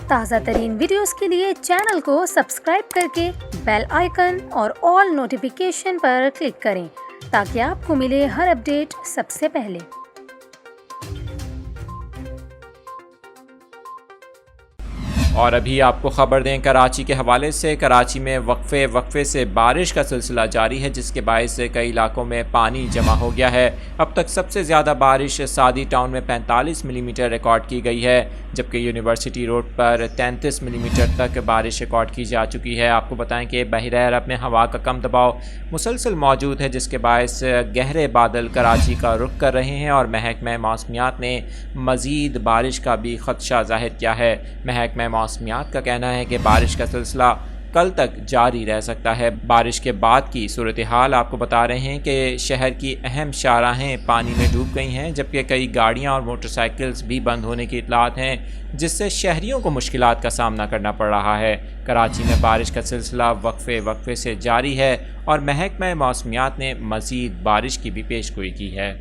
تازہ ترین ویڈیوز کے لیے چینل کو سبسکرائب کر کے بیل آئیکن اور آل نوٹیفیکیشن پر کلک کریں تاکہ آپ کو ملے ہر اپڈیٹ سب سے پہلے۔ اور ابھی آپ کو خبر دیں کراچی کے حوالے سے، کراچی میں وقفے سے بارش کا سلسلہ جاری ہے، جس کے باعث کئی علاقوں میں پانی جمع ہو گیا ہے۔ اب تک سب سے زیادہ بارش سعدی ٹاؤن میں 45 ملی میٹر ریکارڈ کی گئی ہے، جبکہ یونیورسٹی روڈ پر 33 ملی میٹر تک بارش ریکارڈ کی جا چکی ہے۔ آپ کو بتائیں کہ بحیرہ عرب میں ہوا کا کم دباؤ مسلسل موجود ہے، جس کے باعث گہرے بادل کراچی کا رخ کر رہے ہیں، اور محکمہ موسمیات نے مزید بارش کا بھی خدشہ ظاہر کیا ہے۔ محکمہ موسمیات کا کہنا ہے کہ بارش کا سلسلہ کل تک جاری رہ سکتا ہے۔ بارش کے بعد کی صورتحال آپ کو بتا رہے ہیں کہ شہر کی اہم شاہراہیں پانی میں ڈوب گئی ہیں، جبکہ کئی گاڑیاں اور موٹر سائیکلز بھی بند ہونے کی اطلاعات ہیں، جس سے شہریوں کو مشکلات کا سامنا کرنا پڑ رہا ہے۔ کراچی میں بارش کا سلسلہ وقفے سے جاری ہے، اور محکمہ موسمیات نے مزید بارش کی بھی پیشگوئی کی ہے۔